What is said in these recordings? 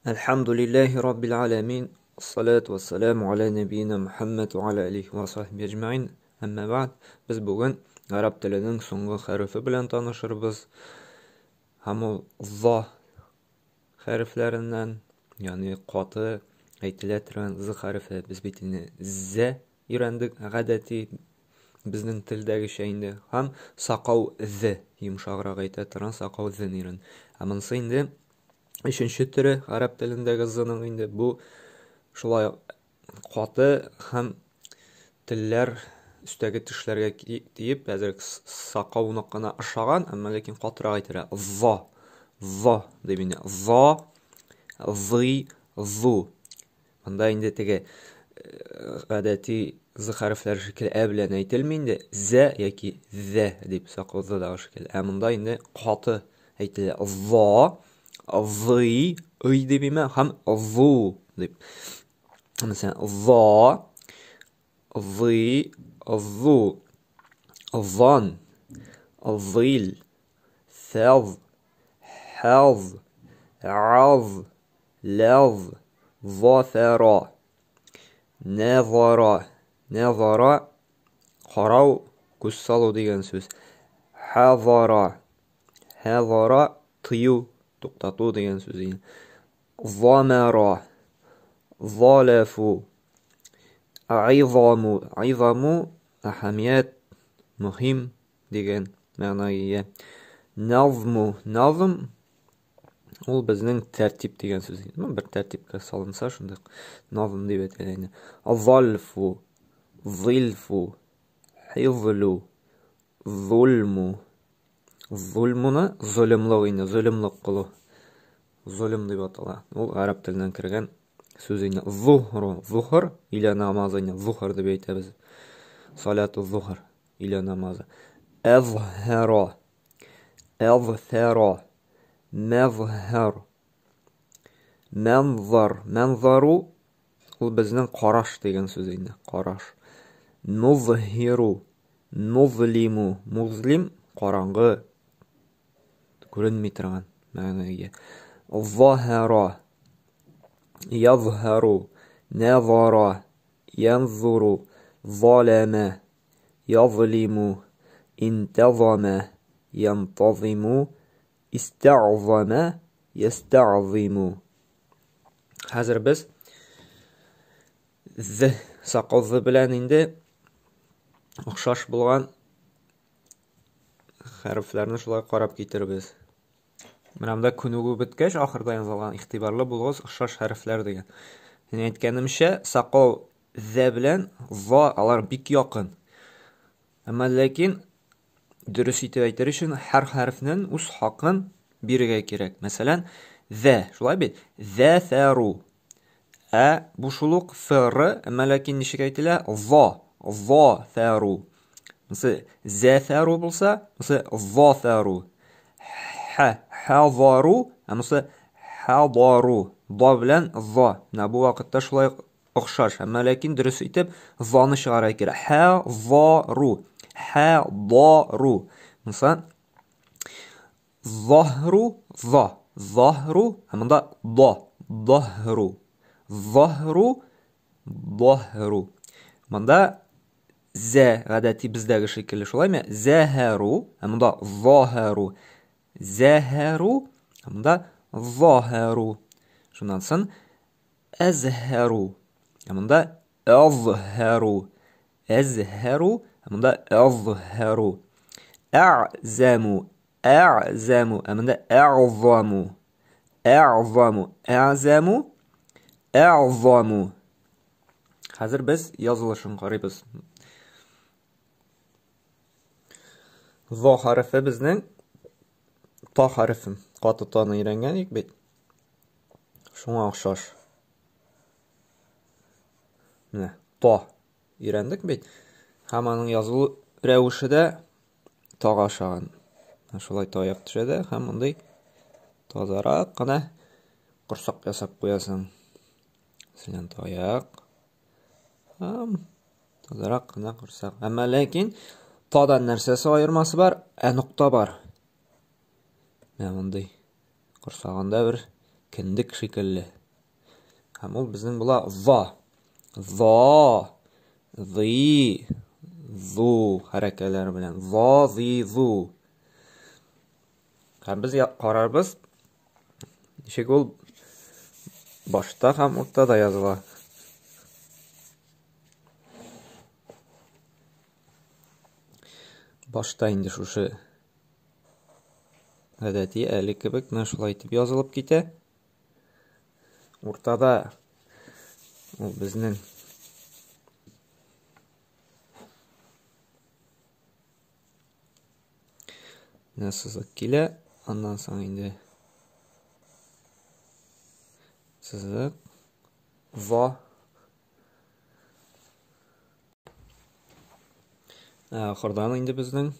Elhamdülillahi Rabbil alemin. Salatu ve selamu ala nebiyyina Muhammed ve ala alihi ve sahbihi ecmaîn. Amma ba'd. Biz bugün Arap tilinin soňgy harfi bilen tanışırız. Hem ol za harflerinden, yani qaty aýtyla turgan z harfi biz bitini z öýrendik. Gadati bizning tildägi şeýinde hem saqaw z ýumşagyrak aýta turan saqaw z niren. Amynsy indi üçinçi türü Arap dilindägi zynyň indi bu şulay qaty hem tiller üstegi tişlerge diýip häzir saqawny gana aşagan, amma lekin qatyrak aýtyra. Za diýip indi. Za, zy, zu. Bunda indi tege gadati z harfler şekli ä bilen aýtylmyndy. Z ýa-ki z diýip saqaw zadagy şekli. Amynda indi qaty aýtyla. Za, zy, öy diýip hem zu diýip. Mesela za, zy, zu, zan, zil, saz, haz, az, laz, zafara, nazara, qaraw, göz salaw diýen söz. Hazara, tyýu, tuktatu diýen söz. Zamara, zalafu, aizamu, ahamiyet, muhim diýen magnaga. Nazm, ol bizning tertip diýen söz. Bir tertipge salynsa şunday nazm diýip etýärler. Zalfu, zilfu, hizlu, zulmu. Zulmuna zulümlik kılı. Zulüm diýip atalar. Ol arap tilinden kirgen söz indi. Zuhr ila namazı indi. Zuhr diýip aýtýarys. Salatu zuhr ila namazı. Azhara, mazhar, manzaru, ol bizning qaraş diýen söz indi. Qaraş. Nuzhiru, nuzlimu, muzlim qarangy, görünmi turgan magnaga. Zahara, yazharu, nazara, yanzuru, zalama, yazlimu, intazama, yantazimu, ista'zama, yasta'zimu. Hazır biz z saqaw bilen indi okşaş bolgan harflerini şulay qarap getiribiz. Menamda künugu bitgeç ahırda yazılgan ihtibarlı bulğuz okşaş harfler diýen. Yani aýtganymça saqaw z bilen za alar bik ýakyn. Amma lekin dürüst ýetip aýtar üçin her harfinin us hakyn birige kerek. Mesalan, z şulay bit. Zafaru. Bu şuluk fr, amma lekin nişik aýtyla zafaru. Mesela zafaru bolsa, mesela zafaru. Hazaru, mesela hadaru. Da bilen za. Bu wagtda şulay okşaş, amma lekin dürüst ýetip zany çygarak gerek. Hazaru. Mesela zahru, zahru, amanda dahru. Zahru. Manda z gadati bizdägi şekilde şulaymy? Zaharu, amanda zaharu. Zaharu, amanda zaharu. Şundan soň azharu, amanda azharu. Azharu, amanda azharu. A'zamu, amanda a'zamu. A'zamu. Hazır biz yazılışını qaraybiz. Za harfi bizning ta harfi. Qaty tany öýrengenik bit. Şoňa okşaş. Mine, ta öýrendik bit. Hamanyň ýazyly rewişide taga aşagan. Şolay ta ýap düşede, hem munday tazarak gana qursak ýasap goýasyň. Sen taýak. Tazarak gana qursak. Amma lekin tadan närsesi aýyrmasy bar, nukta bar. Munday qursaganda bir kindik şekilli. Һәм ул безнең була за. За, зи, зу хәрәкәләре белән. За, зи, зу. Һәм без карарбыз, ничек ул башта һәм уртада языла. Башта инде шушы гадәти әле кебек менә шулай итеп язылып китә. Уртада ул безнең сызык килә. Аннан соң инде сызык за. Ахырдан инде безнең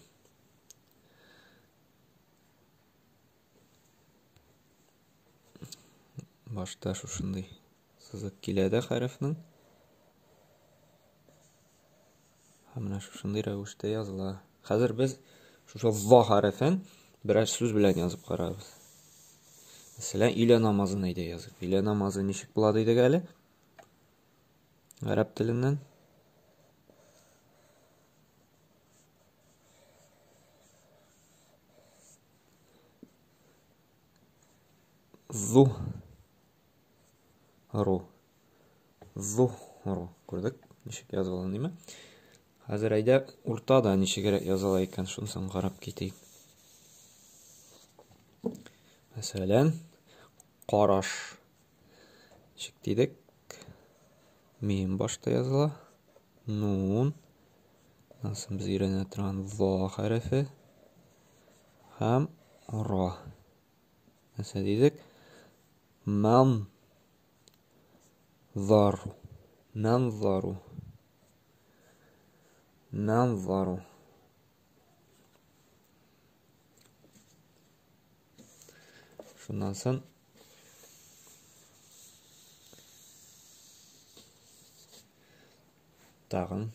башта шушындай сызык килә дә хәрефнең. Һәм менә шушындай рәвештә языла. Хәзер без шушы за хәрефен берәр сүз белән язып карабыз. Мәсәлән, илә намазын әйдә языйк. Илә намазы ничек була дидек әле? Гарәп теленнән. Зу. Ру. Зу. Ру. Күрдек? Ничек язылган, димме? Хәзер әйдә уртада ничегрәк языла икән, шунысын карап китик. Мәсәлән, караш. Ничек дидек? Мим башта языла. Нун. Аннан без өйрәнә торган за хәрефе. Һәм ра. Нәрсә дидек? Ман. Зару. Манзару. Манзару. Шуннан соң тагын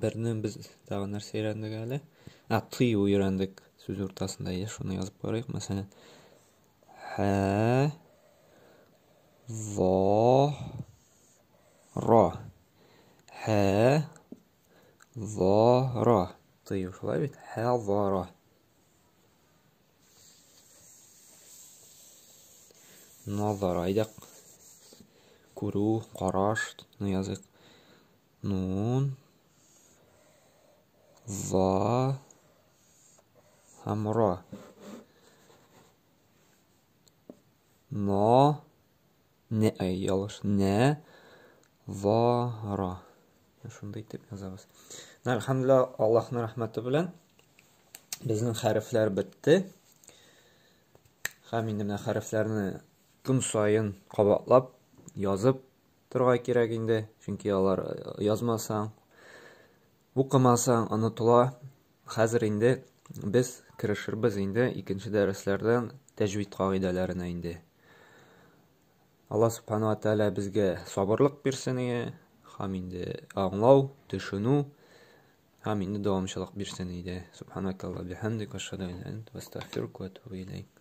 берне без тагын нәрсә өйрәндек әле? Тыю өйрәндек сүз уртасында. Шуны язып карыйк. Мәсәлән, һә за ра. Һә за ра. Тыю шулай бит? Һә за ра. Назар айдак. Күрү, караш, язык. Нун. За. Һәм ра. На. Не, ялгыш. Не. За ра. Шундай итеп язабыз. Әлхәмдүлилләһ, Аллаһның рәхмәте белән безнең хәрефләр бетте. Һәм инде менә хәрефләрне көн сайын кабатлап язып торырга кирәк инде. Чөнки алар язмасаң, укымасаң онытыла. Хәзер инде без керешербез инде икенче дәресләрдән тәҗвид кагыйдәләренә инде. Аллаһ Субханаһу ва Тәгалә безгә сабырлык бирсен иде. Һәм инде аңлау, төшенү, һәм инде дәвамчылык бирсен иде. Субханакаллаһу бихамдика, ашһаду ан ла илаһа илля анта, астагфирука ва атубу илейк.